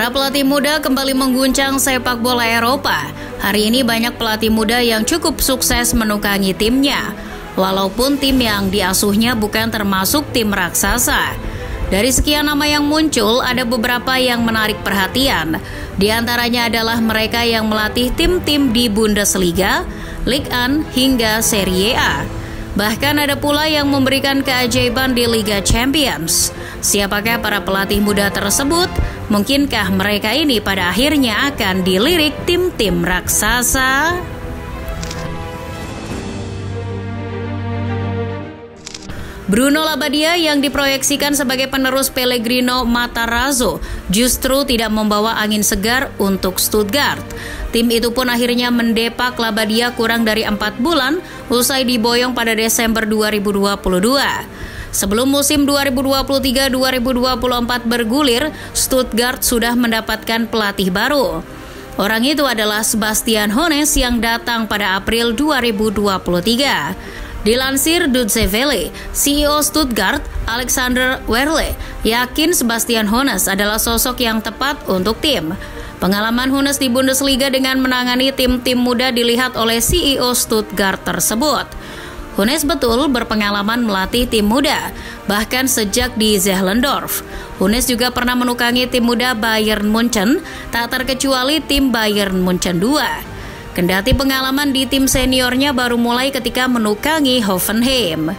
Para pelatih muda kembali mengguncang sepak bola Eropa. Hari ini banyak pelatih muda yang cukup sukses menukangi timnya, walaupun tim yang diasuhnya bukan termasuk tim raksasa. Dari sekian nama yang muncul, ada beberapa yang menarik perhatian. Di antaranya adalah mereka yang melatih tim-tim di Bundesliga, Ligue 1 hingga Serie A. Bahkan ada pula yang memberikan keajaiban di Liga Champions. Siapakah para pelatih muda tersebut? Mungkinkah mereka ini pada akhirnya akan dilirik tim-tim raksasa? Bruno Labbadia yang diproyeksikan sebagai penerus Pellegrino Matarazzo justru tidak membawa angin segar untuk Stuttgart. Tim itu pun akhirnya mendepak Labbadia kurang dari 4 bulan usai diboyong pada Desember 2022. Sebelum musim 2023-2024 bergulir, Stuttgart sudah mendapatkan pelatih baru. Orang itu adalah Sebastian Hoeneß yang datang pada April 2023. Dilansir Deutsche Welle, CEO Stuttgart, Alexander Werle, yakin Sebastian Hoeneß adalah sosok yang tepat untuk tim. Pengalaman Hoeneß di Bundesliga dengan menangani tim-tim muda dilihat oleh CEO Stuttgart tersebut. Hoeneß betul berpengalaman melatih tim muda, bahkan sejak di Zehlendorf. Hoeneß juga pernah menukangi tim muda Bayern Munchen, tak terkecuali tim Bayern Munchen 2. Kendati pengalaman di tim seniornya baru mulai ketika menukangi Hoffenheim.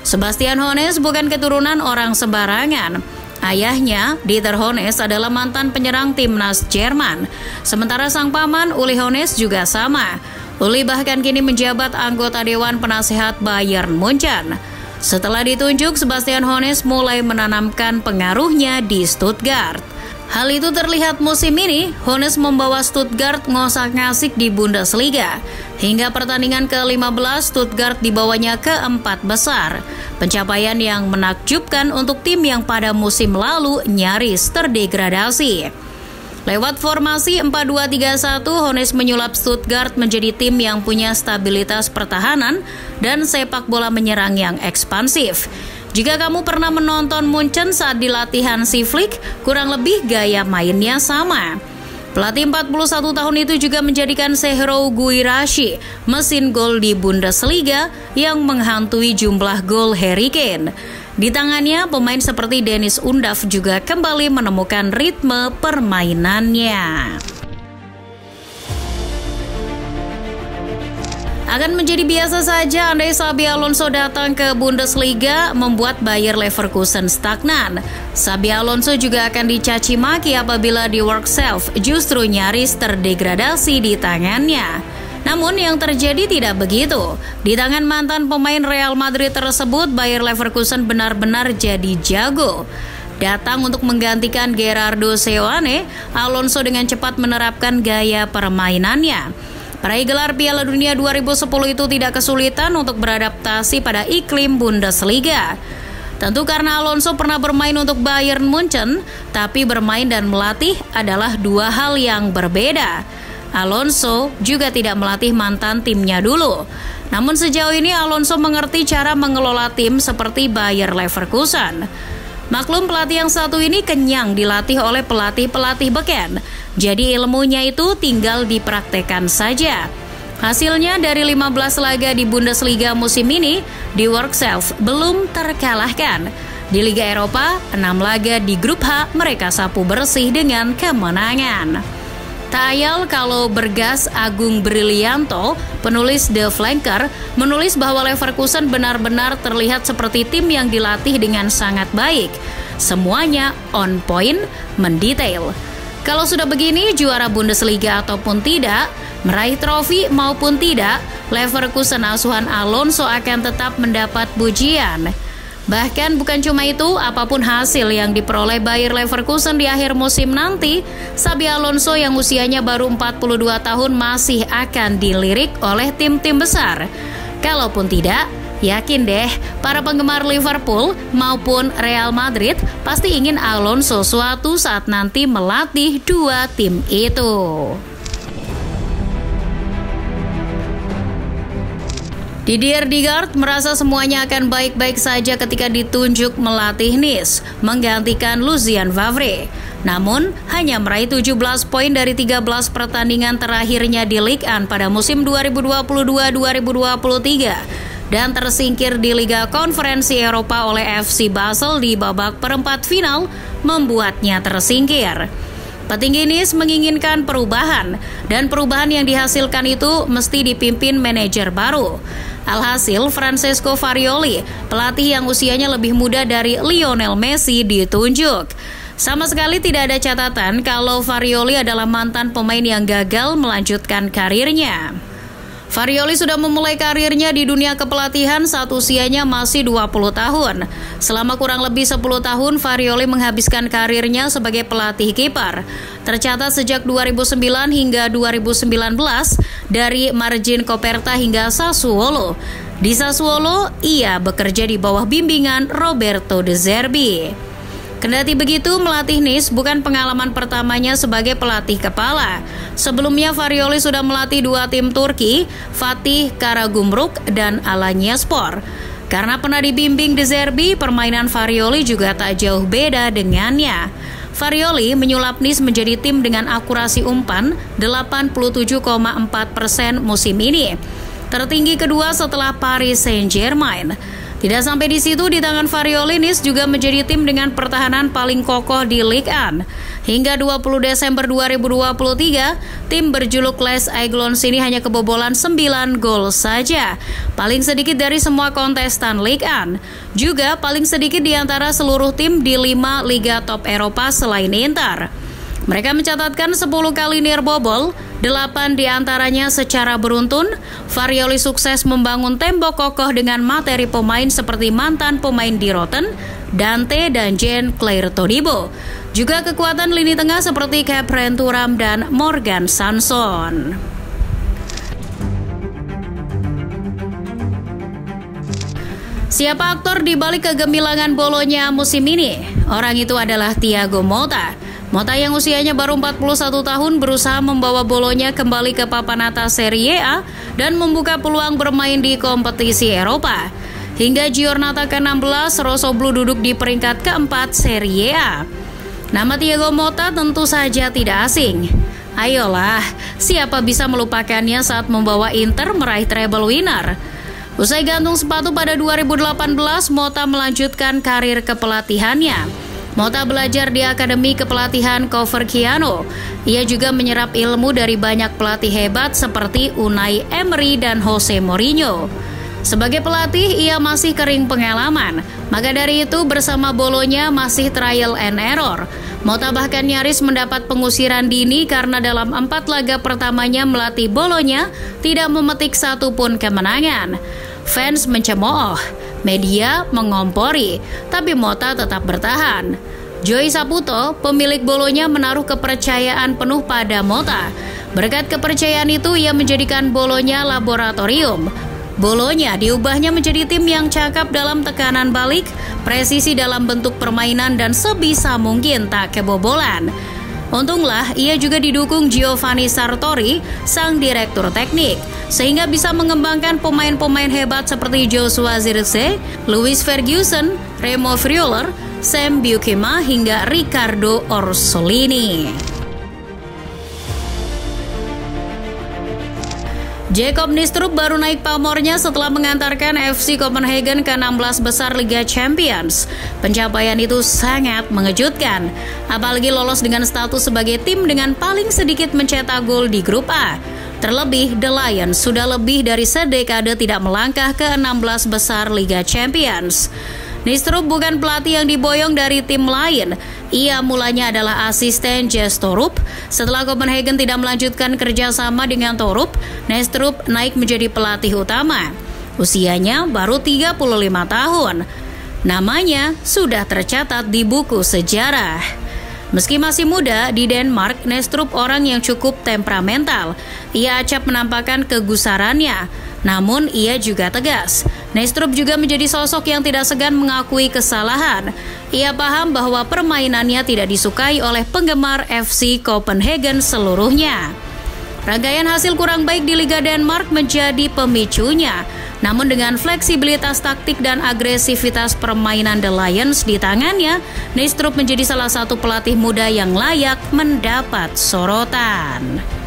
Sebastian Hoeneß bukan keturunan orang sembarangan. Ayahnya, Dieter Hoeneß, adalah mantan penyerang timnas Jerman. Sementara sang paman, Uli Hoeneß, juga sama. Uli bahkan kini menjabat anggota Dewan Penasehat Bayern Munchen. Setelah ditunjuk, Sebastian Hoeneß mulai menanamkan pengaruhnya di Stuttgart. Hal itu terlihat musim ini, Hoeneß membawa Stuttgart ngosak-ngasik di Bundesliga. Hingga pertandingan ke-15, Stuttgart dibawanya ke-4 besar. Pencapaian yang menakjubkan untuk tim yang pada musim lalu nyaris terdegradasi. Lewat formasi 4-2-3-1, Hoeneß menyulap Stuttgart menjadi tim yang punya stabilitas pertahanan dan sepak bola menyerang yang ekspansif. Jika kamu pernah menonton Munchen saat di latihan si Flick, kurang lebih gaya mainnya sama. Pelatih 41 tahun itu juga menjadikan Serhou Guirassy mesin gol di Bundesliga yang menghantui jumlah gol Harry Kane. Di tangannya, pemain seperti Dennis Undav juga kembali menemukan ritme permainannya. Akan menjadi biasa saja andai Xabi Alonso datang ke Bundesliga membuat Bayer Leverkusen stagnan. Xabi Alonso juga akan dicaci maki apabila di Workself justru nyaris terdegradasi di tangannya. Namun yang terjadi tidak begitu. Di tangan mantan pemain Real Madrid tersebut, Bayer Leverkusen benar-benar jadi jago. Datang untuk menggantikan Gerardo Seoane, Alonso dengan cepat menerapkan gaya permainannya. Peraih gelar Piala Dunia 2010 itu tidak kesulitan untuk beradaptasi pada iklim Bundesliga. Tentu karena Alonso pernah bermain untuk Bayern Munchen, tapi bermain dan melatih adalah dua hal yang berbeda. Alonso juga tidak melatih mantan timnya dulu. Namun sejauh ini Alonso mengerti cara mengelola tim seperti Bayer Leverkusen. Maklum pelatih yang satu ini kenyang dilatih oleh pelatih-pelatih beken. Jadi ilmunya itu tinggal dipraktekkan saja. Hasilnya dari 15 laga di Bundesliga musim ini, di Workself belum terkalahkan. Di Liga Eropa, 6 laga di grup H mereka sapu bersih dengan kemenangan. Tak ayal kalau Bergas Agung Brilianto, penulis The Flanker, menulis bahwa Leverkusen benar-benar terlihat seperti tim yang dilatih dengan sangat baik. Semuanya on point, mendetail. Kalau sudah begini, juara Bundesliga ataupun tidak, meraih trofi maupun tidak, Leverkusen asuhan Alonso akan tetap mendapat pujian. Bahkan bukan cuma itu, apapun hasil yang diperoleh Bayer Leverkusen di akhir musim nanti, Xabi Alonso yang usianya baru 42 tahun masih akan dilirik oleh tim-tim besar. Kalaupun tidak, yakin deh, para penggemar Liverpool maupun Real Madrid pasti ingin Alonso suatu saat nanti melatih dua tim itu. Didier Deschamps merasa semuanya akan baik-baik saja ketika ditunjuk melatih Nice, menggantikan Lucien Favre. namun hanya meraih 17 poin dari 13 pertandingan terakhirnya di Ligue 1 pada musim 2022-2023 dan tersingkir di Liga Konferensi Eropa oleh FC Basel di babak perempat final membuatnya tersingkir. Petinggi Nice menginginkan perubahan, dan perubahan yang dihasilkan itu mesti dipimpin manajer baru. Alhasil, Francesco Farioli, pelatih yang usianya lebih muda dari Lionel Messi, ditunjuk. Sama sekali tidak ada catatan kalau Farioli adalah mantan pemain yang gagal melanjutkan karirnya. Farioli sudah memulai karirnya di dunia kepelatihan saat usianya masih 20 tahun. Selama kurang lebih 10 tahun, Farioli menghabiskan karirnya sebagai pelatih kiper. Tercatat sejak 2009 hingga 2019 dari Margin Coperta hingga Sassuolo. Di Sassuolo, ia bekerja di bawah bimbingan Roberto De Zerbi. Kendati begitu, melatih Nice bukan pengalaman pertamanya sebagai pelatih kepala. Sebelumnya, Farioli sudah melatih 2 tim Turki, Fatih Karagümrük dan Alanyaspor. Karena pernah dibimbing De Zerbi, permainan Farioli juga tak jauh beda dengannya. Farioli menyulap Nice menjadi tim dengan akurasi umpan 87,4% musim ini, tertinggi kedua setelah Paris Saint-Germain. Tidak sampai di situ, di tangan Farioli, Nice juga menjadi tim dengan pertahanan paling kokoh di Ligue 1. Hingga 20 Desember 2023, tim berjuluk Les Aiglons ini hanya kebobolan 9 gol saja. Paling sedikit dari semua kontestan Ligue 1. Juga paling sedikit di antara seluruh tim di 5 liga top Eropa selain Inter. Mereka mencatatkan 10 kali nirbobol, 8 diantaranya secara beruntun. Farioli sukses membangun tembok kokoh dengan materi pemain seperti mantan pemain di Rotten, Dante dan Jean-Claire Todibo. Juga kekuatan lini tengah seperti Khéphren Thuram dan Morgan Sanson. Siapa aktor di balik kegemilangan Bolonya musim ini? Orang itu adalah Thiago Motta. Motta yang usianya baru 41 tahun berusaha membawa Bolonya kembali ke papan atas Serie A dan membuka peluang bermain di kompetisi Eropa. Hingga Giornata ke-16, Rossoblu duduk di peringkat keempat Serie A. Nama Thiago Motta tentu saja tidak asing. Ayolah, siapa bisa melupakannya saat membawa Inter meraih treble winner? Usai gantung sepatu pada 2018, Motta melanjutkan karir kepelatihannya. Motta belajar di Akademi Kepelatihan Coverciano. Ia juga menyerap ilmu dari banyak pelatih hebat seperti Unai Emery dan Jose Mourinho. Sebagai pelatih, ia masih kering pengalaman. Maka dari itu, bersama Bolonya masih trial and error. Motta bahkan nyaris mendapat pengusiran dini karena dalam 4 laga pertamanya melatih Bolonya tidak memetik satupun kemenangan. Fans mencemooh, media mengompori, tapi Motta tetap bertahan. Joy Saputo, pemilik Bolonya, menaruh kepercayaan penuh pada Motta. Berkat kepercayaan itu, ia menjadikan Bolonya laboratorium. Bolonya diubahnya menjadi tim yang cakap dalam tekanan balik, presisi dalam bentuk permainan, dan sebisa mungkin tak kebobolan. Untunglah ia juga didukung Giovanni Sartori, sang direktur teknik, sehingga bisa mengembangkan pemain-pemain hebat seperti Joshua Zirkzee, Louis Ferguson, Remo Freuler, Sam Buchema, hingga Riccardo Orsolini. Jakob Nistrup baru naik pamornya setelah mengantarkan FC Copenhagen ke 16 besar Liga Champions. Pencapaian itu sangat mengejutkan, apalagi lolos dengan status sebagai tim dengan paling sedikit mencetak gol di grup A. Terlebih, The Lions sudah lebih dari sedekade tidak melangkah ke 16 besar Liga Champions. Nistrup bukan pelatih yang diboyong dari tim lain. Ia mulanya adalah asisten Jes Torup. Setelah Copenhagen tidak melanjutkan kerjasama dengan Torup, Nistrup naik menjadi pelatih utama. Usianya baru 35 tahun. Namanya sudah tercatat di buku sejarah. Meski masih muda, di Denmark, Nistrup orang yang cukup temperamental. Ia acap menampakkan kegusarannya, namun ia juga tegas. Nistrup juga menjadi sosok yang tidak segan mengakui kesalahan. Ia paham bahwa permainannya tidak disukai oleh penggemar FC Copenhagen seluruhnya. Rangkaian hasil kurang baik di Liga Denmark menjadi pemicunya. Namun dengan fleksibilitas taktik dan agresivitas permainan The Lions di tangannya, Nystrom menjadi salah satu pelatih muda yang layak mendapat sorotan.